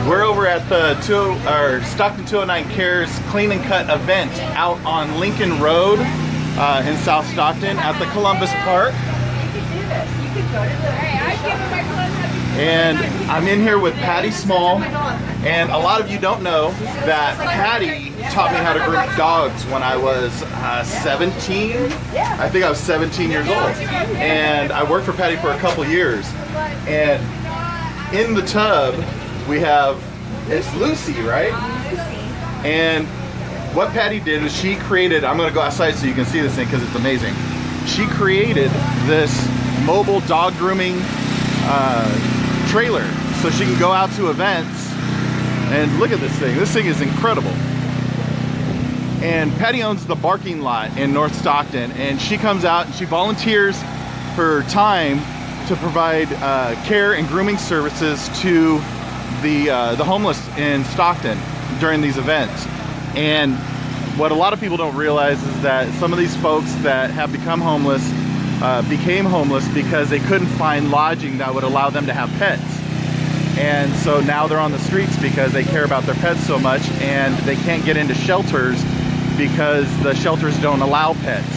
We're over at the Stockton 209 Cares Clean and Cut event out on Lincoln Road in South Stockton at the Columbus Park. And I'm in here with Patty Small, and a lot of you don't know that Patty taught me how to groom dogs when I was 17. I think I was 17 years old, and I worked for Patty for a couple years. And in the tub we have, it's Lucy, right? And what Patty did is she created, I'm going to go outside so you can see this thing because it's amazing. She created this mobile dog grooming trailer so she can go out to events. And look at this thing. This thing is incredible. And Patty owns the barking lot in North Stockton, and she comes out and she volunteers her time to provide care and grooming services to the homeless in Stockton during these events. And what a lot of people don't realize is that some of these folks that have become homeless became homeless because they couldn't find lodging that would allow them to have pets. And so now they're on the streets because they care about their pets so much, and they can't get into shelters because the shelters don't allow pets.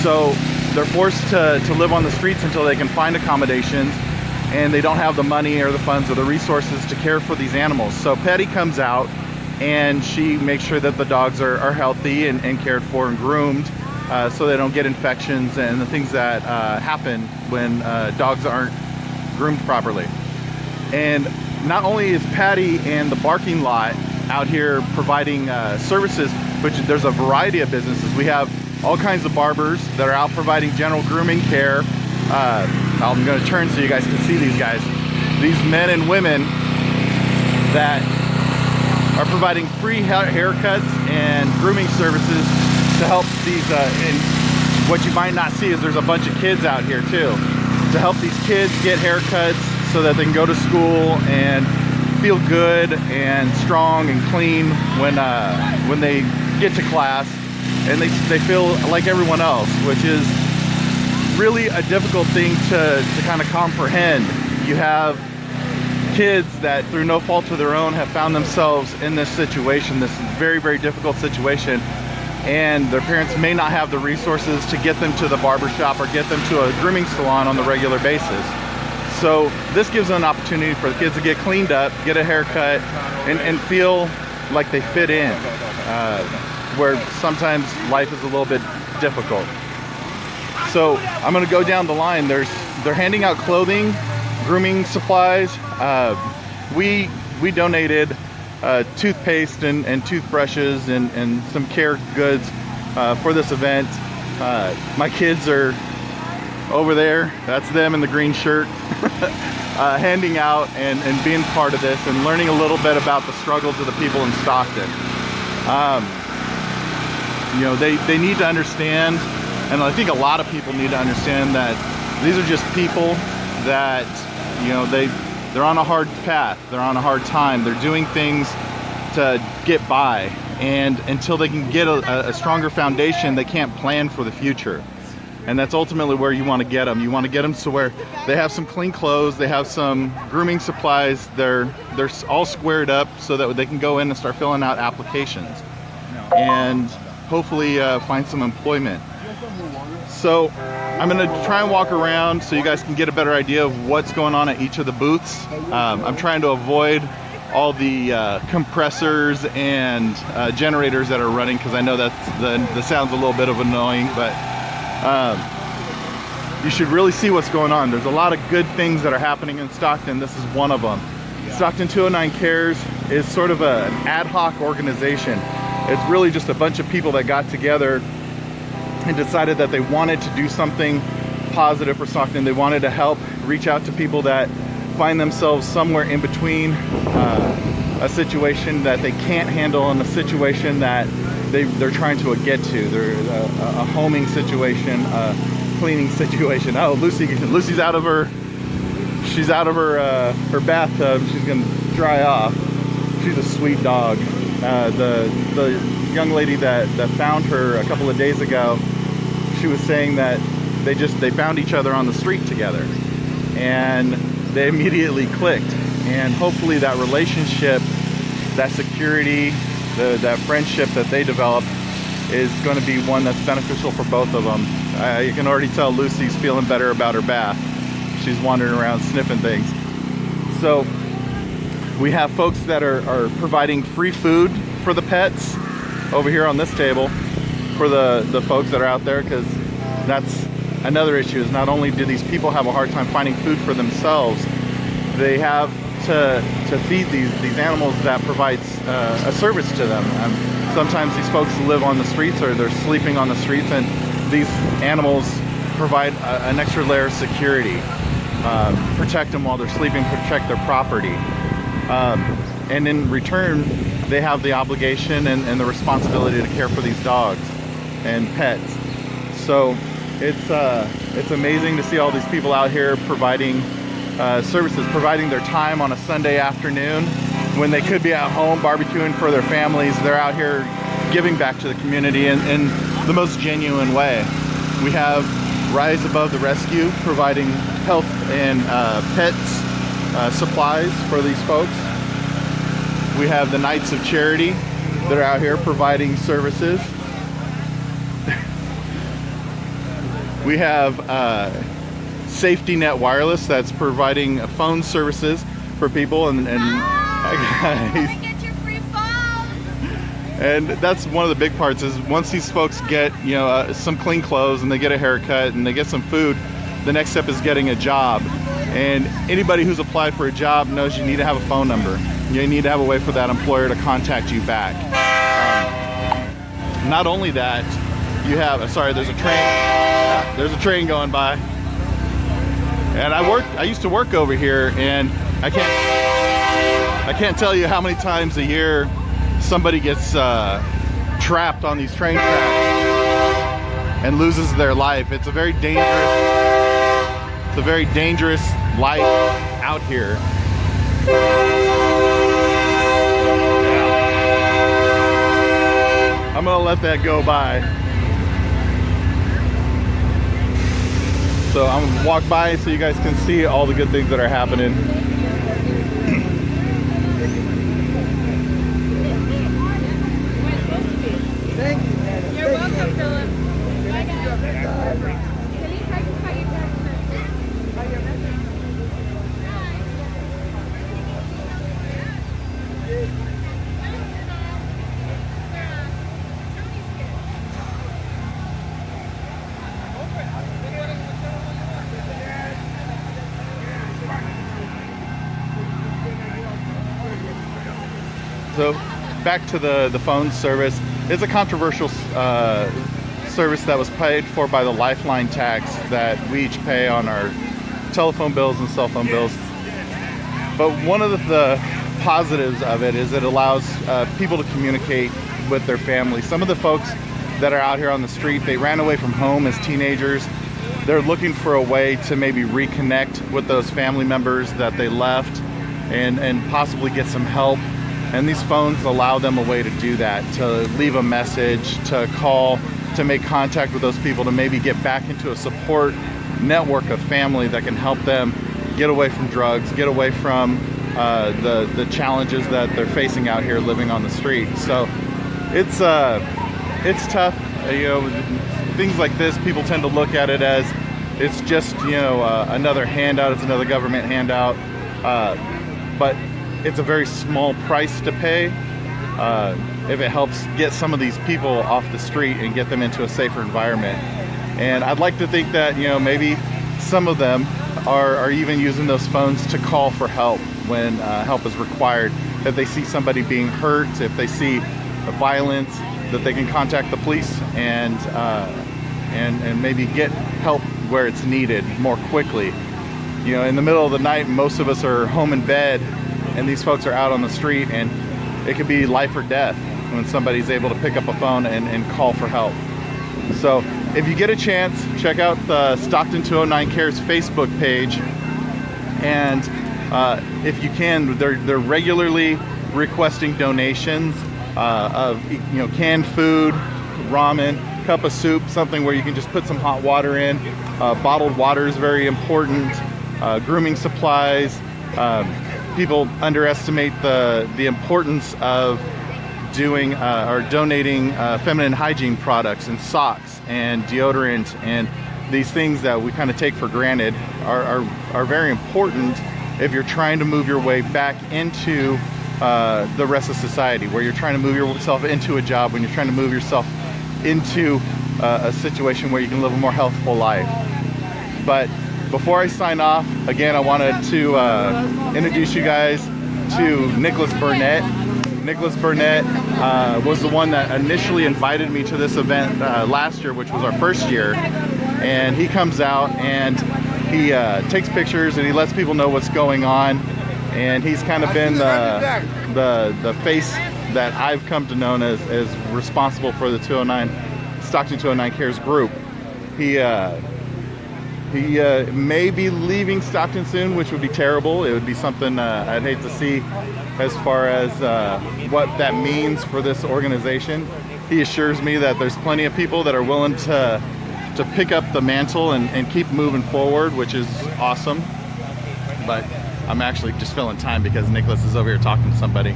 So they're forced to live on the streets until they can find accommodations, and they don't have the money or the funds or the resources to care for these animals. So Patty comes out and she makes sure that the dogs are healthy and cared for and groomed, so they don't get infections and the things that happen when dogs aren't groomed properly. And not only is Patty and the barking lot out here providing services, but there's a variety of businesses. We have all kinds of barbers that are out providing general grooming care. I'm going to turn so you guys can see these guys. These men and women that are providing free haircuts and grooming services to help these, and what you might not see is there's a bunch of kids out here too, to help these kids get haircuts so that they can go to school and feel good and strong and clean when they get to class, and they feel like everyone else, which is really a difficult thing to kind of comprehend. You have kids that through no fault of their own have found themselves in this situation, this very, very difficult situation, and their parents may not have the resources to get them to the barber shop or get them to a grooming salon on the regular basis. So this gives them an opportunity for the kids to get cleaned up, get a haircut, and feel like they fit in, where sometimes life is a little bit difficult. So I'm going to go down the line. They're handing out clothing, grooming supplies. We donated toothpaste and toothbrushes and some care goods for this event. My kids are over there. That's them in the green shirt. Handing out and being part of this and learning a little bit about the struggles of the people in Stockton. You know, they need to understand, and I think a lot of people need to understand, that these are just people that, you know, they're on a hard path, they're on a hard time, they're doing things to get by, and until they can get a stronger foundation, they can't plan for the future. And that's ultimately where you want to get them. You want to get them to where they have some clean clothes, they have some grooming supplies, they're all squared up so that they can go in and start filling out applications and hopefully find some employment. So I'm going to try and walk around so you guys can get a better idea of what's going on at each of the booths. I'm trying to avoid all the compressors and generators that are running, because I know that the sound's a little bit of annoying, but you should really see what's going on. There's a lot of good things that are happening in Stockton. This is one of them. Stockton 209 Cares is sort of an ad hoc organization. It's really just a bunch of people that got together and decided that they wanted to do something positive for Stockton. They wanted to help reach out to people that find themselves somewhere in between a situation that they can't handle and a situation that they're trying to get to. They're a homing situation, a cleaning situation. Oh, Lucy's out of her her bathtub. She's gonna dry off. She's a sweet dog. The young lady that found her a couple of days ago, she was saying that they found each other on the street together, and they immediately clicked. And hopefully that relationship, that security, that friendship that they develop is going to be one that's beneficial for both of them. You can already tell Lucy's feeling better about her bath. She's wandering around sniffing things. So we have folks that are providing free food for the pets over here on this table for the folks that are out there, because that's another issue, is not only do these people have a hard time finding food for themselves, they have to feed these animals that provides a service to them. Sometimes these folks live on the streets, or they're sleeping on the streets, and these animals provide an extra layer of security, protect them while they're sleeping, protect their property. And in return, they have the obligation and the responsibility to care for these dogs and pets. So it's amazing to see all these people out here providing services, providing their time on a Sunday afternoon when they could be at home barbecuing for their families. They're out here giving back to the community in the most genuine way. We have Rise Above the Rescue providing health and pets supplies for these folks. We have the Knights of Charity that are out here providing services. We have Safety Net Wireless that's providing phone services for people, and get your free phones. And that's one of the big parts, is once these folks get some clean clothes and they get a haircut and they get some food, the next step is getting a job. And anybody who's applied for a job knows you need to have a phone number. You need to have a way for that employer to contact you back. Not only that, you have, sorry, there's a train. There's a train going by. And I used to work over here, and I can't tell you how many times a year somebody gets trapped on these train tracks and loses their life. It's a very dangerous life out here. I'm gonna let that go by. So I'm gonna walk by so you guys can see all the good things that are happening. Thank you. You're welcome, Philip. Can you practice how you So back to the phone service. It's a controversial service that was paid for by the Lifeline tax that we each pay on our telephone bills and cell phone bills. But one of the positives of it is it allows people to communicate with their families. Some of the folks that are out here on the street, they ran away from home as teenagers. They're looking for a way to maybe reconnect with those family members that they left and possibly get some help. And these phones allow them a way to do that, to leave a message, to call, to make contact with those people, to maybe get back into a support network of family that can help them get away from drugs, get away from the challenges that they're facing out here living on the street. So it's tough. Things like this, people tend to look at it as it's just another handout, it's another government handout, but it's a very small price to pay if it helps get some of these people off the street and get them into a safer environment. And I'd like to think that maybe some of them are even using those phones to call for help when help is required. If they see somebody being hurt, if they see violence, that they can contact the police and maybe get help where it's needed more quickly. In the middle of the night, most of us are home in bed, and these folks are out on the street, and it could be life or death when somebody's able to pick up a phone and call for help. So if you get a chance, check out the Stockton 209 Cares Facebook page. And if you can, they're regularly requesting donations of canned food, ramen, cup of soup, something where you can just put some hot water in. Bottled water is very important. Grooming supplies, people underestimate the importance of doing or donating feminine hygiene products and socks and deodorant, and these things that we kind of take for granted are very important if you're trying to move your way back into the rest of society, where you're trying to move yourself into a job, when you're trying to move yourself into a situation where you can live a more healthful life. But before I sign off, again, I wanted to introduce you guys to Nicholas Burnett. Nicholas Burnett was the one that initially invited me to this event last year, which was our first year. And he comes out and he takes pictures and he lets people know what's going on. And he's kind of been the face that I've come to know as responsible for the Stockton 209 Cares group. He may be leaving Stockton soon, which would be terrible. It would be something I'd hate to see as far as what that means for this organization. He assures me that there's plenty of people that are willing to pick up the mantle and keep moving forward, which is awesome. But I'm actually just filling time because Nicholas is over here talking to somebody,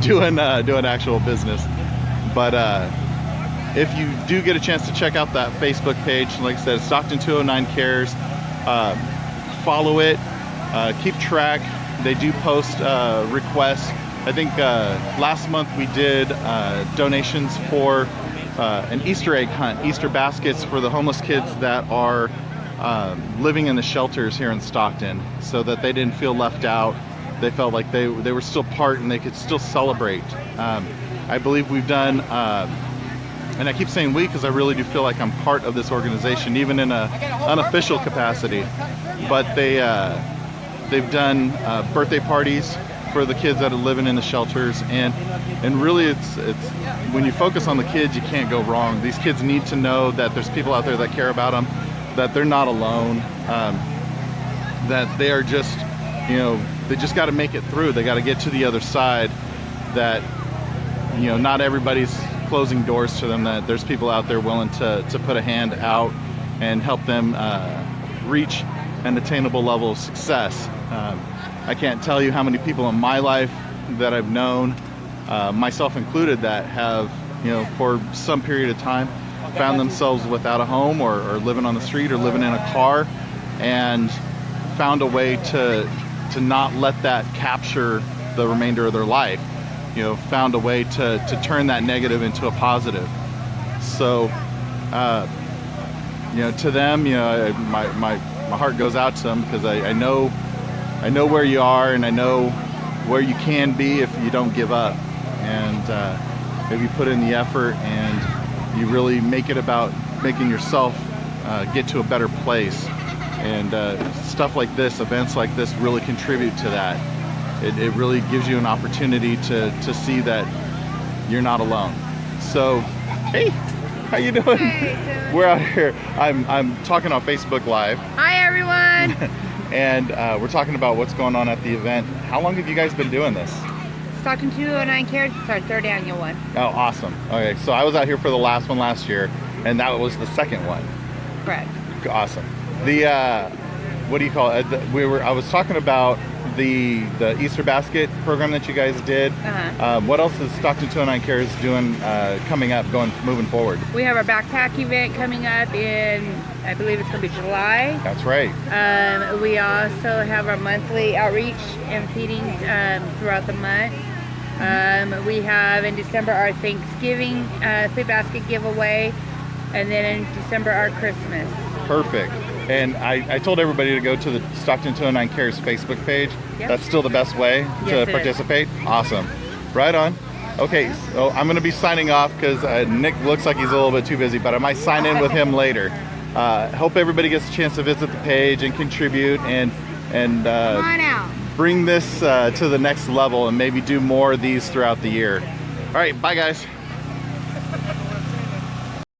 doing actual business. But if you do get a chance to check out that Facebook page, like I said, Stockton 209 Cares, follow it, keep track. They do post requests. I think last month we did donations for an Easter egg hunt, Easter baskets for the homeless kids that are living in the shelters here in Stockton, so that they didn't feel left out. They felt like they were still part and they could still celebrate. I believe we've done, and I keep saying we because I really do feel like I'm part of this organization, even in an unofficial capacity. But they've done birthday parties for the kids that are living in the shelters, and really it's when you focus on the kids, you can't go wrong. These kids need to know that there's people out there that care about them, that they're not alone, that they are just, they just got to make it through. They got to get to the other side, that not everybody's closing doors to them, that there's people out there willing to put a hand out and help them reach an attainable level of success. I can't tell you how many people in my life that I've known, myself included, that have, for some period of time found themselves without a home, or living on the street, or living in a car, and found a way to not let that capture the remainder of their life. Found a way to turn that negative into a positive. So, to them, my heart goes out to them, because I know where you are, and I know where you can be if you don't give up, and if you put in the effort and you really make it about making yourself get to a better place. And stuff like this, events like this, really contribute to that. It really gives you an opportunity to see that you're not alone. So, hey, how you doing? Hey, we're out here. I'm talking on Facebook Live. Hi, everyone. And we're talking about what's going on at the event. How long have you guys been doing this? Stockton 209 Cares, it's our third annual one. Oh, awesome. Okay, so I was out here for the last one last year, and that was the second one. Correct. Awesome. The what do you call it? I was talking about the Easter basket program that you guys did. What else is Stockton 209 Cares doing coming up, moving forward? We have our backpack event coming up in, I believe it's going to be July. That's right. We also have our monthly outreach and feedings throughout the month. We have in December our Thanksgiving food basket giveaway, and then in December our Christmas. Perfect. And I told everybody to go to the Stockton 209 Cares Facebook page. Yep. That's still the best way to participate? Awesome. Right on. Okay, so I'm going to be signing off because Nick looks like he's a little bit too busy, but I might sign in with him later. Hope everybody gets a chance to visit the page and contribute and Come on out. bring this to the next level, and maybe do more of these throughout the year. All right, bye guys.